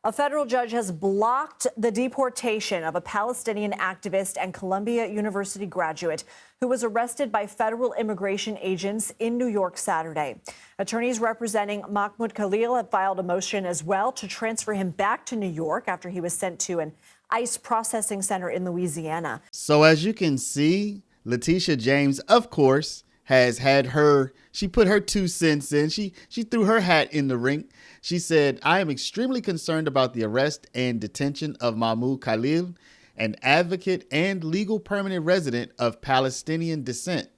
A federal judge has blocked the deportation of a Palestinian activist and Columbia University graduate who was arrested by federal immigration agents in New York Saturday. Attorneys representing Mahmoud Khalil have filed a motion as well to transfer him back to New York after he was sent to an ICE processing center in Louisiana. So as you can see, Letitia James, of course, has had she put her 2 cents in. She threw her hat in the ring. She said, "I am extremely concerned about the arrest and detention of Mahmoud Khalil, an advocate and legal permanent resident of Palestinian descent.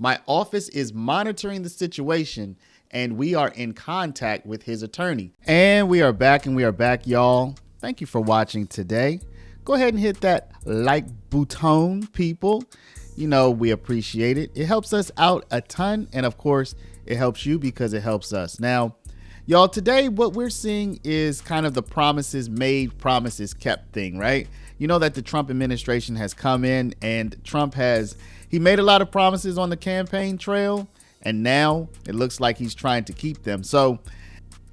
My office is monitoring the situation and we are in contact with his attorney." And we are back, y'all. Thank you for watching today. Go ahead and hit that like button, people. You know, we appreciate it. It helps us out a ton. And of course, it helps you because it helps us. Now, y'all, today what we're seeing is kind of the promises made, promises kept thing, right? You know that the Trump administration has come in and he made a lot of promises on the campaign trail. And now it looks like he's trying to keep them. So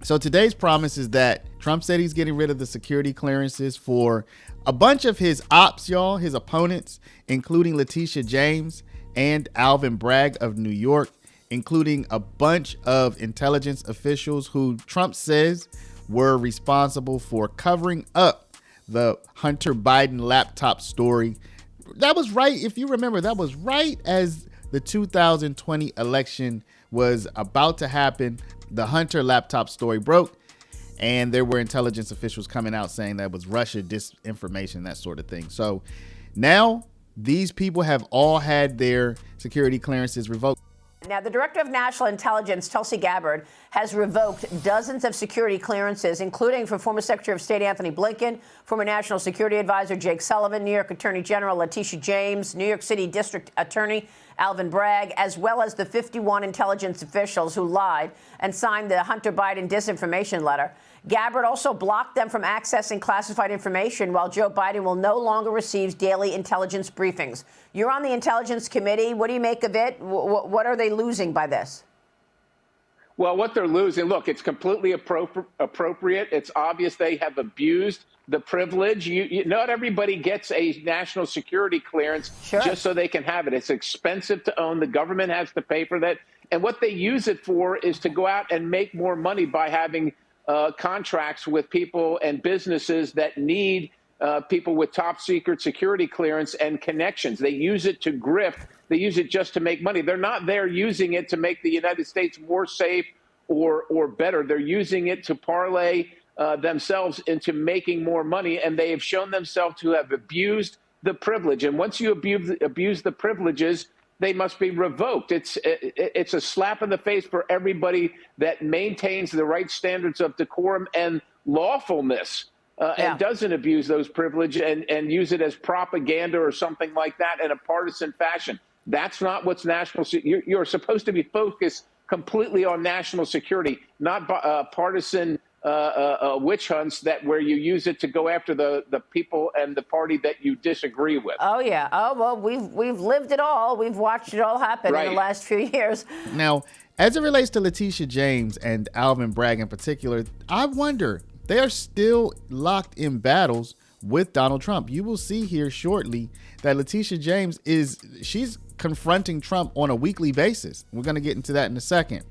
today's promise is that Trump said he's getting rid of the security clearances for a bunch of his ops, y'all, his opponents, including Letitia James and Alvin Bragg of New York, including a bunch of intelligence officials who Trump says were responsible for covering up the Hunter Biden laptop story. That was right. If you remember, that was right as the 2020 election was about to happen. The Hunter laptop story broke, and there were intelligence officials coming out saying that was Russia disinformation, that sort of thing. So now these people have all had their security clearances revoked. Now, the Director of National Intelligence, Tulsi Gabbard, has revoked dozens of security clearances, including for former Secretary of State Anthony Blinken, former National Security Advisor Jake Sullivan, New York Attorney General Letitia James, New York City District Attorney Alvin Bragg, as well as the 51 intelligence officials who lied and signed the Hunter Biden disinformation letter. Gabbard also blocked them from accessing classified information, while Joe Biden will no longer receive daily intelligence briefings. You're on the Intelligence Committee. What do you make of it? What are they losing by this? Well, what they're losing, look, it's completely appropriate. It's obvious they have abused the privilege. Not everybody gets a national security clearance just so they can have it. It's expensive to own. The government has to pay for that. And what they use it for is to go out and make more money by having contracts with people and businesses that need people with top secret security clearance and connections. They use it to grift. They use it just to make money. They're not there using it to make the United States more safe or better. They're using it to parlay themselves into making more money, and they have shown themselves to have abused the privilege. And once you abuse the privileges, they must be revoked. It's a slap in the face for everybody that maintains the right standards of decorum and lawfulness and doesn't abuse those privileges and use it as propaganda or something like that in a partisan fashion. That's not what's national. You're supposed to be focused completely on national security, not partisan witch hunts where you use it to go after the people and the party that you disagree with. Oh, yeah. Oh, well, we've lived it all. We've watched it all happen in the last few years. Now, as it relates to Letitia James and Alvin Bragg in particular, I wonder, they are still locked in battles with Donald Trump. You will see here shortly that Letitia James she's confronting Trump on a weekly basis. We're going to get into that in a second.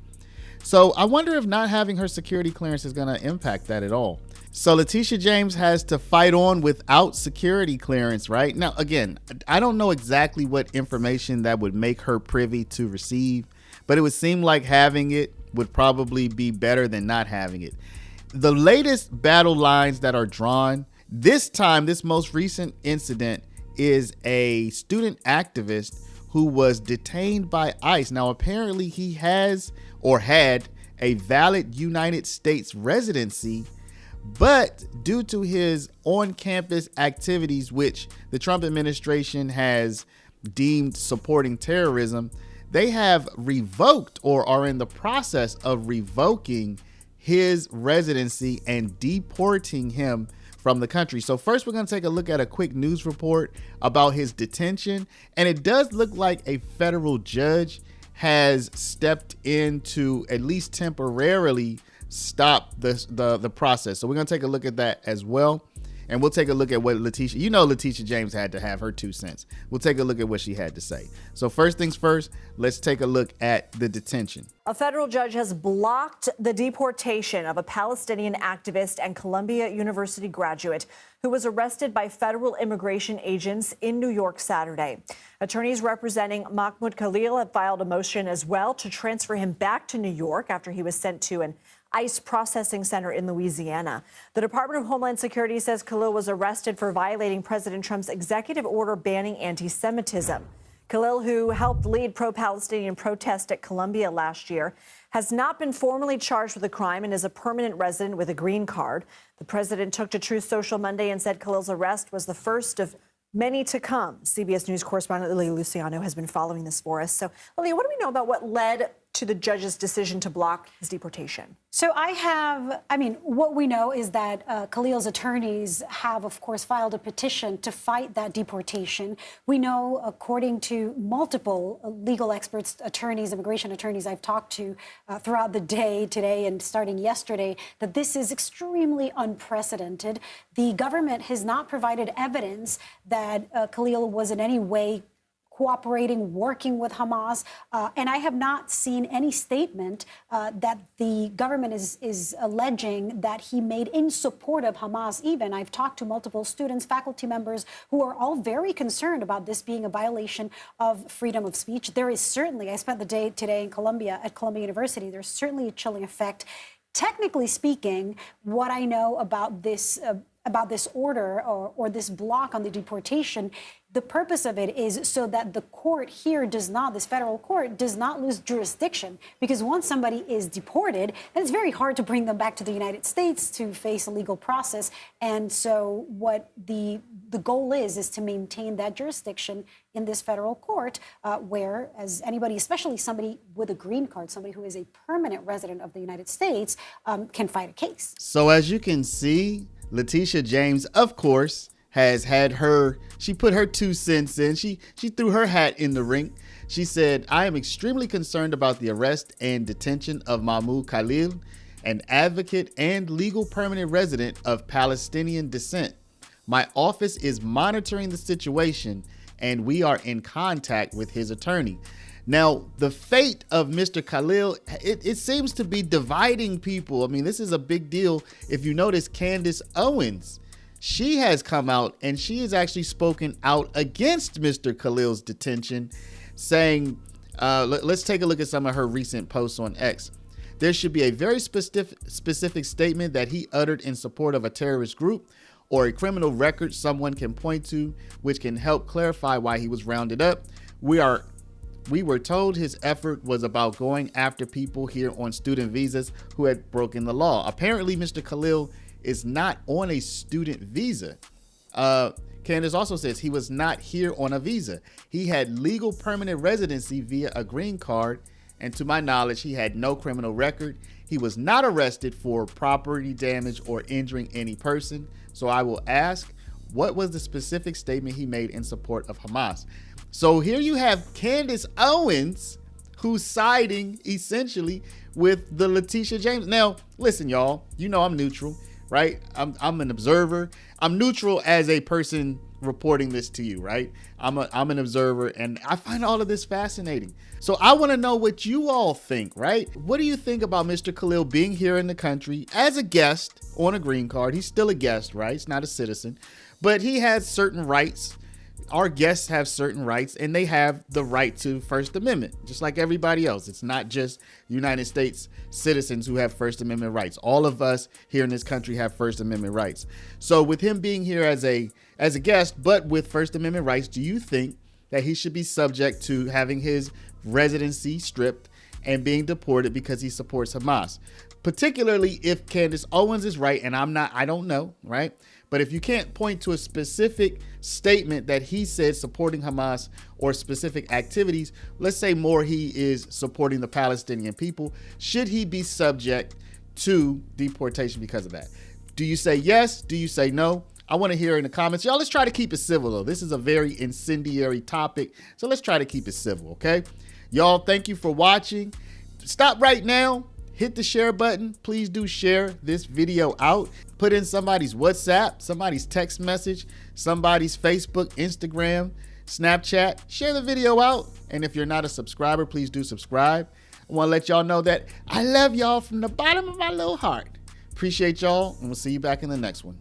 So I wonder if not having her security clearance is going to impact that at all. So Letitia James has to fight on without security clearance, right? Now, again, I don't know exactly what information that would make her privy to receive, but it would seem like having it would probably be better than not having it. The latest battle lines that are drawn this time, this most recent incident, is a student activist who was detained by ICE. Now, apparently he has or had a valid United States residency, but due to his on-campus activities, which the Trump administration has deemed supporting terrorism, they have revoked or are in the process of revoking his residency and deporting him from the country. So first, we're going to take a look at a quick news report about his detention. And it does look like a federal judge has stepped in to at least temporarily stop the process. So we're going to take a look at that as well. And we'll take a look at what Letitia James had to have her 2 cents. We'll take a look at what she had to say. So first things first, let's take a look at the detention. A federal judge has blocked the deportation of a Palestinian activist and Columbia University graduate who was arrested by federal immigration agents in New York Saturday. Attorneys representing Mahmoud Khalil have filed a motion as well to transfer him back to New York after he was sent to an ICE processing center in Louisiana. The Department of Homeland Security says Khalil was arrested for violating President Trump's executive order banning anti-Semitism. Khalil, who helped lead pro-Palestinian protest at Columbia last year, has not been formally charged with a crime and is a permanent resident with a green card. The president took to Truth Social Monday and said Khalil's arrest was the first of many to come. CBS News correspondent Lily Luciano has been following this for us. So, Lily, what do we know about what led to the judge's decision to block his deportation? So what we know is that Khalil's attorneys have, of course, filed a petition to fight that deportation. We know, according to multiple legal experts, attorneys, immigration attorneys I've talked to throughout the day today and starting yesterday, that this is extremely unprecedented. The government has not provided evidence that Khalil was in any way cooperating, working with Hamas. And I have not seen any statement that the government is alleging that he made in support of Hamas even. I've talked to multiple students, faculty members, who are all very concerned about this being a violation of freedom of speech. There is certainly, I spent the day today in Columbia, at Columbia University, there's certainly a chilling effect. Technically speaking, what I know about this order or this block on the deportation, the purpose of it is so that the court here this federal court does not lose jurisdiction. Because once somebody is deported, then it's very hard to bring them back to the United States to face a legal process. And so what the goal is to maintain that jurisdiction in this federal court where, as anybody, especially somebody with a green card, somebody who is a permanent resident of the United States, can fight a case. So as you can see, Letitia James, of course, has had she put her 2 cents in. She threw her hat in the ring. She said, I am extremely concerned about the arrest and detention of Mahmoud Khalil, an advocate and legal permanent resident of Palestinian descent. My office is monitoring the situation and we are in contact with his attorney. Now, the fate of Mr. Khalil, it seems to be dividing people. I mean, this is a big deal. If you notice, Candace Owens, she has come out and she has actually spoken out against Mr. Khalil's detention, saying, let's take a look at some of her recent posts on X. There should be a very specific statement that he uttered in support of a terrorist group or a criminal record someone can point to, which can help clarify why he was rounded up. We were told his effort was about going after people here on student visas who had broken the law. Apparently, Mr. Khalil is not on a student visa. Candace also says he was not here on a visa. He had legal permanent residency via a green card, and to my knowledge, he had no criminal record. He was not arrested for property damage or injuring any person. So I will ask, what was the specific statement he made in support of Hamas? So here you have Candace Owens, who's siding essentially with the Letitia James. Now, listen, y'all, you know I'm neutral, right? I'm an observer. I'm neutral as a person reporting this to you, right? I'm an observer, and I find all of this fascinating. So I want to know what you all think, right? What do you think about Mr. Khalil being here in the country as a guest on a green card? He's still a guest, right? He's not a citizen, but he has certain rights. Our guests have certain rights, and they have the right to First Amendment, just like everybody else. It's not just United States citizens who have First Amendment rights. All of us here in this country have First Amendment rights. So with him being here as a guest, but with First Amendment rights, do you think that he should be subject to having his residency stripped and being deported because he supports Hamas? Particularly if Candace Owens is right, and I don't know, right? But if you can't point to a specific statement that he said supporting Hamas or specific activities, let's say more he is supporting the Palestinian people, should he be subject to deportation because of that? Do you say yes? Do you say no? I want to hear in the comments. Y'all, let's try to keep it civil, though. This is a very incendiary topic, so let's try to keep it civil, okay? Y'all, thank you for watching. Stop right now. hit the share button. Please do share this video out. Put in somebody's WhatsApp, somebody's text message, somebody's Facebook, Instagram, Snapchat. Share the video out. And if you're not a subscriber, please do subscribe. I want to let y'all know that I love y'all from the bottom of my little heart. Appreciate y'all, and we'll see you back in the next one.